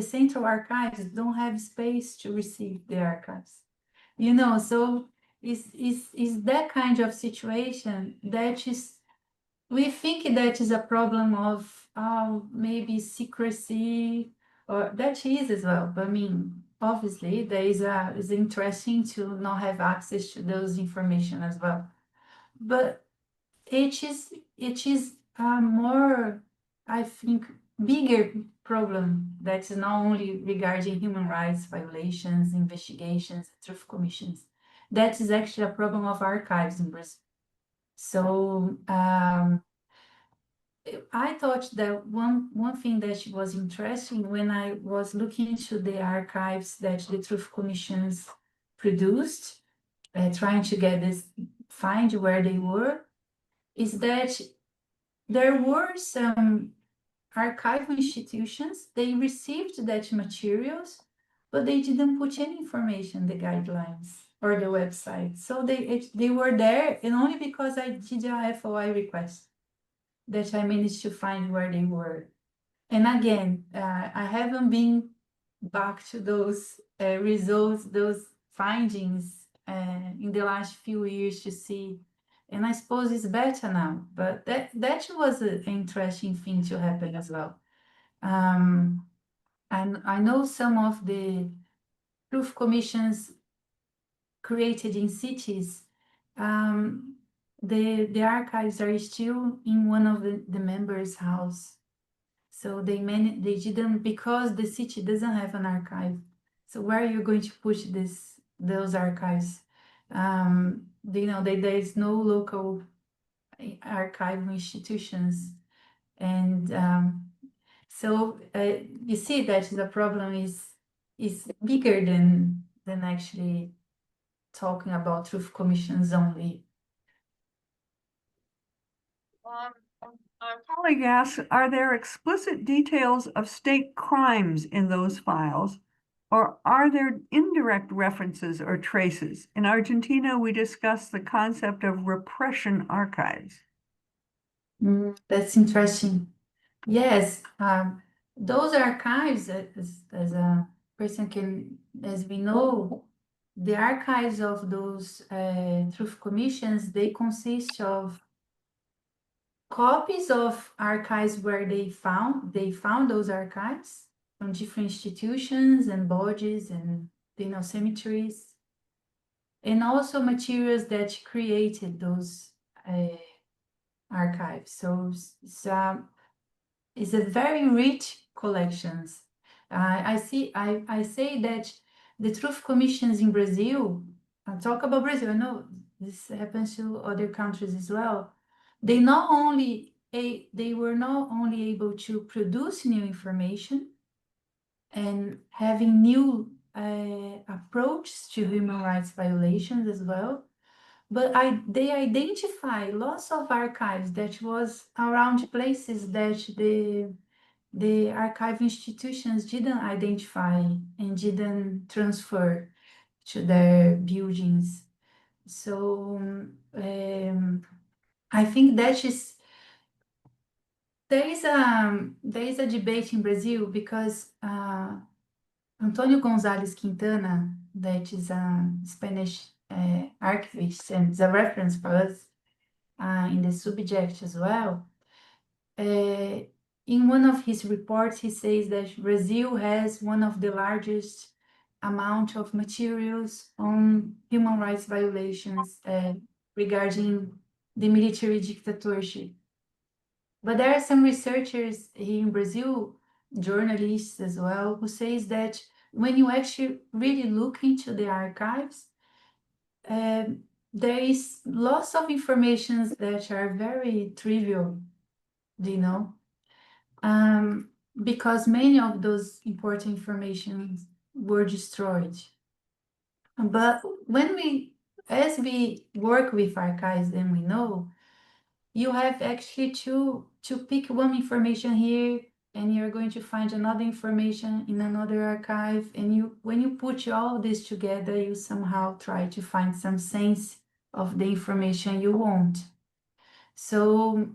central archives don't have space to receive the archives. So it's that kind of situation that is, we think that is a problem of maybe secrecy, or that is as well. But I mean, obviously, it's interesting to not have access to those information as well. But it is a more, I think, bigger problem that is not only regarding human rights violations, investigations, truth commissions. That is actually a problem of archives in Brazil. So I thought that one thing that was interesting when I was looking into the archives that the truth commissions produced, trying to get this, find where they were, is that there were some archival institutions, they received that materials, but they didn't put any information in the guidelines or the website. So they were there, and only because I did a FOI request that I managed to find where they were. And again, I haven't been back to those results, those findings in the last few years to see. And I suppose it's better now, but that was an interesting thing to happen as well. And I know some of the truth commissions created in cities, the archives are still in one of the members' house. So they didn't, because the city doesn't have an archive. So where are you going to put those archives? There is no local archive institutions, and so you see that the problem is bigger than actually talking about truth commissions only. Our colleague asks, are there explicit details of state crimes in those files, or are there indirect references or traces? In Argentina, we discussed the concept of repression archives. That's interesting. Yes, those archives, as a person can, as we know, the archives of those truth commissions, they consist of copies of archives where they found those archives from different institutions and bodies and cemeteries, and also materials that created those archives. So it's a very rich collections. I say that the truth commissions in Brazil, I talk about Brazil, I know this happens to other countries as well. They were not only able to produce new information and having new approaches to human rights violations as well, but they identify lots of archives that was around places that the archive institutions didn't identify and didn't transfer to their buildings. So I think there is a debate in Brazil because Antonio Gonzalez Quintana, that is a Spanish archivist and is a reference for us in the subject as well. In one of his reports, he says that Brazil has one of the largest amount of materials on human rights violations regarding the military dictatorship. But there are some researchers here in Brazil, journalists as well, who says that when you actually really look into the archives, there is lots of informations that are very trivial, you know, because many of those important informations were destroyed. But as we work with archives, and we know, you have actually to pick one information here, and you're going to find another information in another archive, and when you put all this together, you somehow try to find some sense of the information you want. So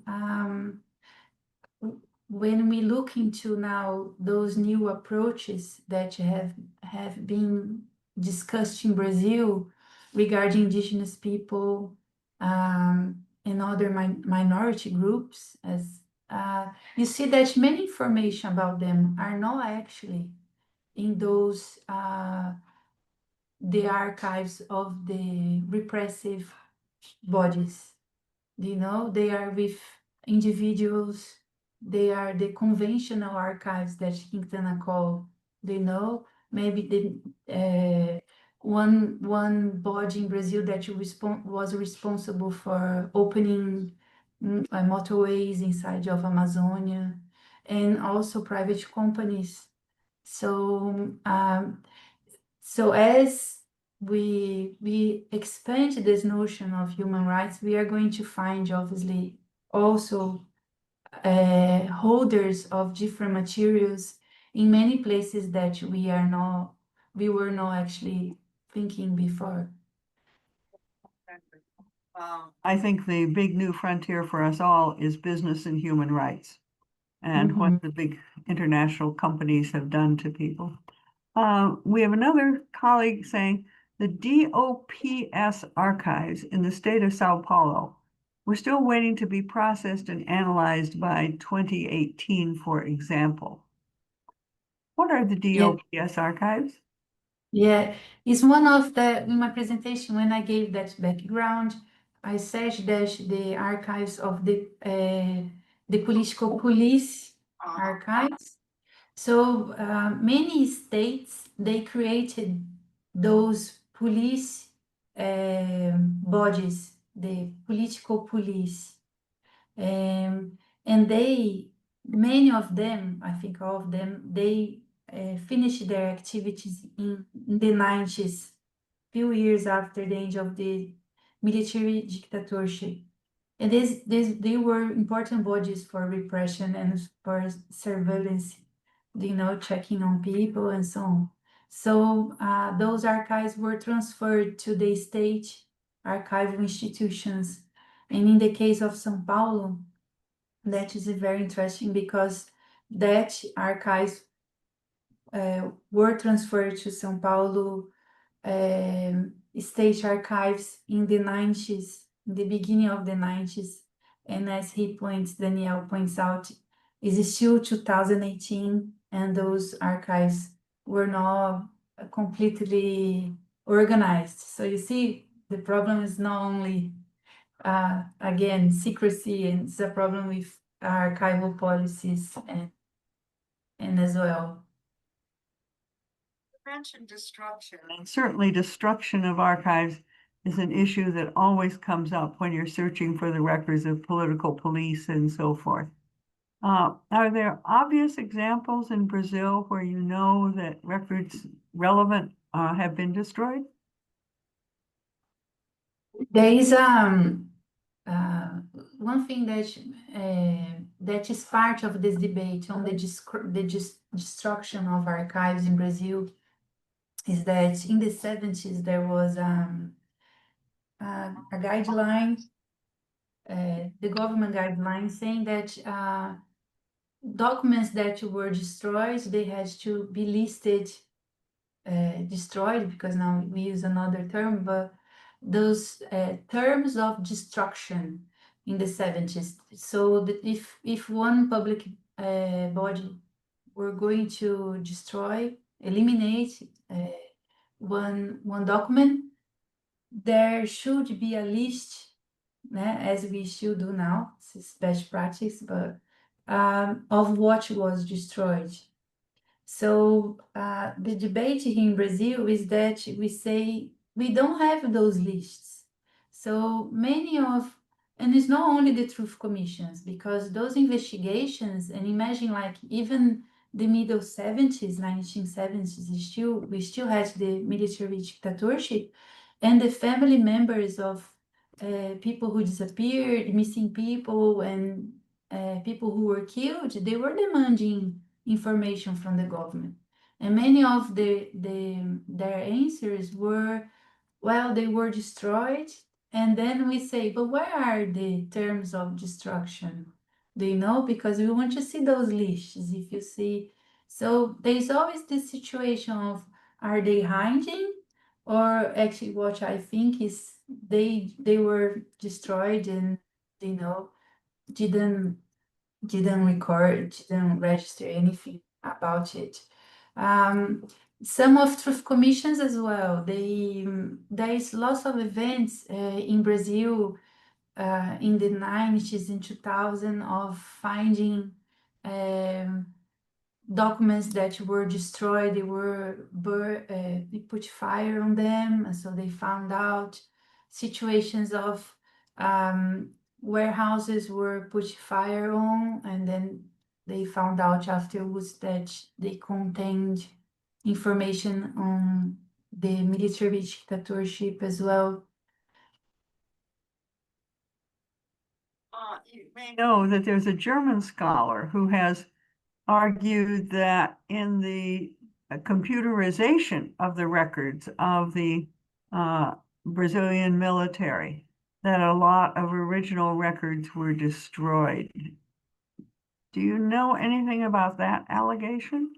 when we look into now those new approaches that have been discussed in Brazil regarding indigenous people, and other minority groups, as you see that many information about them are not actually in those the archives of the repressive bodies. You know, they are with individuals. They are the conventional archives that Quintana called. They know maybe the one body in Brazil that was responsible for opening motorways inside of Amazonia, and also private companies. So so as we expand this notion of human rights, we are going to find obviously also holders of different materials in many places that we were not actually thinking before. I think the big new frontier for us all is business and human rights and what the big international companies have done to people. We have another colleague saying the DOPS archives in the state of Sao Paulo were still waiting to be processed and analyzed by 2018, for example. What are the Yeah. DOPS archives? Yeah, it's one of in my presentation, when I gave that background, I said that the archives of the political police archives. So many states, they created those police bodies, the political police. And many of them, I think all of them, they finished their activities in the 90s, few years after the end of the military dictatorship. And they were important bodies for repression and for surveillance, you know, checking on people and so on. So those archives were transferred to the state archival institutions. And in the case of São Paulo, that is very interesting because that archives were transferred to São Paulo state archives in the 90s, in the beginning of the 90s. And as Daniel points out, is still 2018, and those archives were not completely organized. So you see, the problem is not only again, secrecy, and it's a problem with archival policies and as well. You mentioned destruction, and certainly destruction of archives is an issue that always comes up when you're searching for the records of political police and so forth. Are there obvious examples in Brazil where you know that records relevant have been destroyed? There is one thing that is part of this debate on the destruction of archives in Brazil is that in the 70s there was a guideline, the government guideline, saying that documents that were destroyed, they had to be listed, destroyed, because now we use another term, but those terms of destruction in the 70s. So that if one public body were going to destroy, eliminate one document, there should be a list, as we should do now. This is best practice, but of what was destroyed. So the debate here in Brazil is that we say we don't have those lists. So many of, and it's not only the truth commissions, because those investigations, and imagine like even the middle 70s, 1970s, we still had the military dictatorship, and the family members of people who disappeared, missing people, and people who were killed, they were demanding information from the government. And many of their answers were, well, they were destroyed. And then we say, but where are the terms of destruction? Do you know? Because we want to see those lists. If you see, so there's always this situation of, are they hiding? Or actually, what I think is they were destroyed and, you know, didn't didn't record, didn't register anything about it. Some of truth commissions as well. There is lots of events in Brazil in the 90s, in 2000, of finding documents that were destroyed. They put fire on them, and so they found out situations of warehouses were put fire on, and then they found out afterwards that they contained information on the military dictatorship as well. You may know that there's a German scholar who has argued that in the computerization of the records of the Brazilian military, that a lot of original records were destroyed. Do you know anything about that allegation?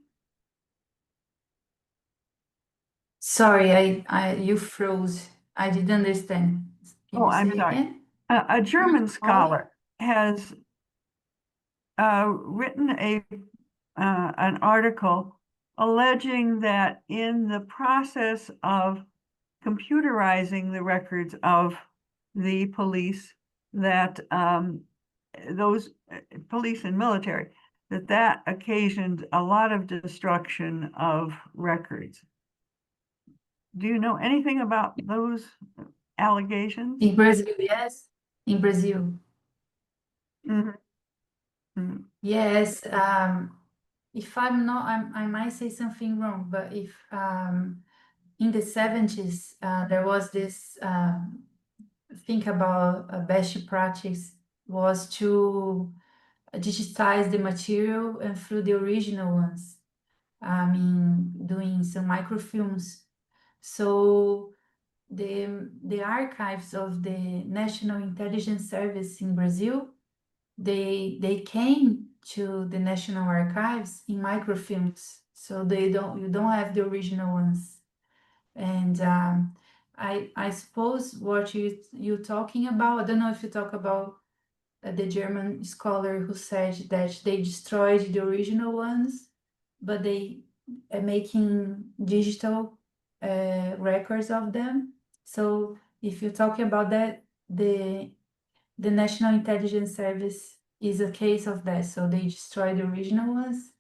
Sorry, you froze. I didn't understand. Can Oh, you I'm say sorry. again? A German Oh, scholar has written an article alleging that in the process of computerizing the records of the police, that those police and military, that occasioned a lot of destruction of records. Do you know anything about those allegations? in Brazil, yes. In Brazil, Mhm. Mhm. yes. If I'm not, I might say something wrong, but if in the 70s, there was this think about best practice was to digitize the material and through the original ones. I mean, doing some microfilms. So the archives of the National Intelligence Service in Brazil, they came to the National Archives in microfilms, so you don't have the original ones. And I suppose what you're talking about, I don't know if you talk about the German scholar who said that they destroyed the original ones, but they are making digital records of them. So if you're talking about that, the National Intelligence Service is a case of that. So they destroyed the original ones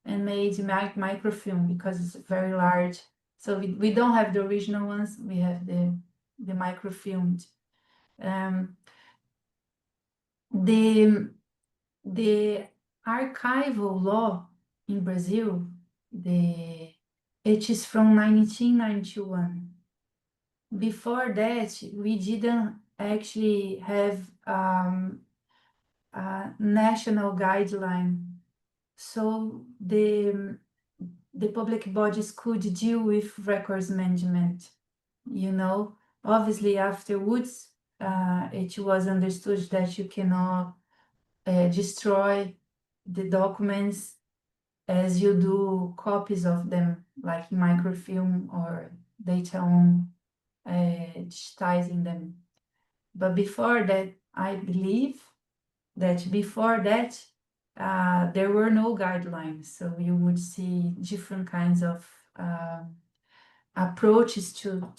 and made microfilm because it's very large. So we don't have the original ones, we have the microfilmed. The the archival law in Brazil, it is from 1991. Before that, we didn't actually have a national guideline. So the public bodies could deal with records management. You know, obviously afterwards, it was understood that you cannot destroy the documents as you do copies of them, like in microfilm or data on digitizing them. But before that, I believe that before that, there were no guidelines. So you would see different kinds of approaches to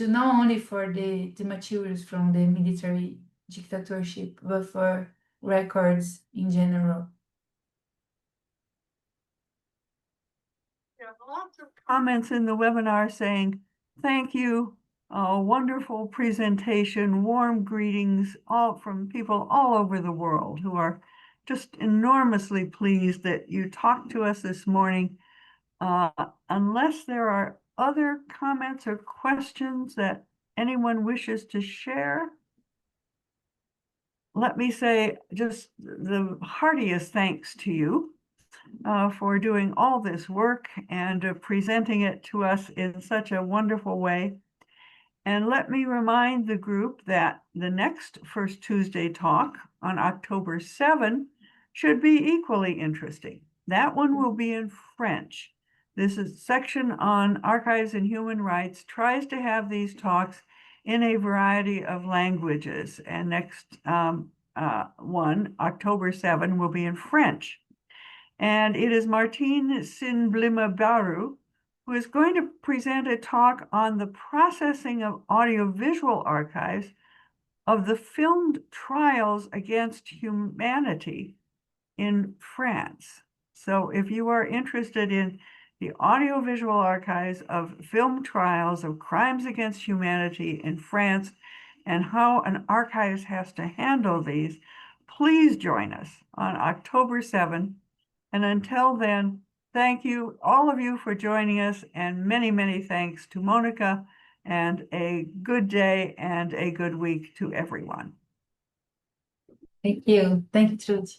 not only for the materials from the military dictatorship, but for records in general. There are lots of comments in the webinar saying, thank you, a wonderful presentation, warm greetings all from people all over the world who are just enormously pleased that you talked to us this morning. Unless there are other comments or questions that anyone wishes to share, let me say just the heartiest thanks to you for doing all this work and presenting it to us in such a wonderful way. And let me remind the group that the next First Tuesday talk on October 7 should be equally interesting. That one will be in French. This is section on archives and human rights tries to have these talks in a variety of languages. And next one, October 7, will be in French. And it is Martine Sinblima-Baru who is going to present a talk on the processing of audiovisual archives of the filmed trials against humanity in France. So if you are interested in the audiovisual archives of film trials of crimes against humanity in France and how an archives has to handle these, please join us on October 7. And until then, thank you, all of you, for joining us, and many, many thanks to Mônica, and a good day and a good week to everyone. Thank you. Thank you, Trudy.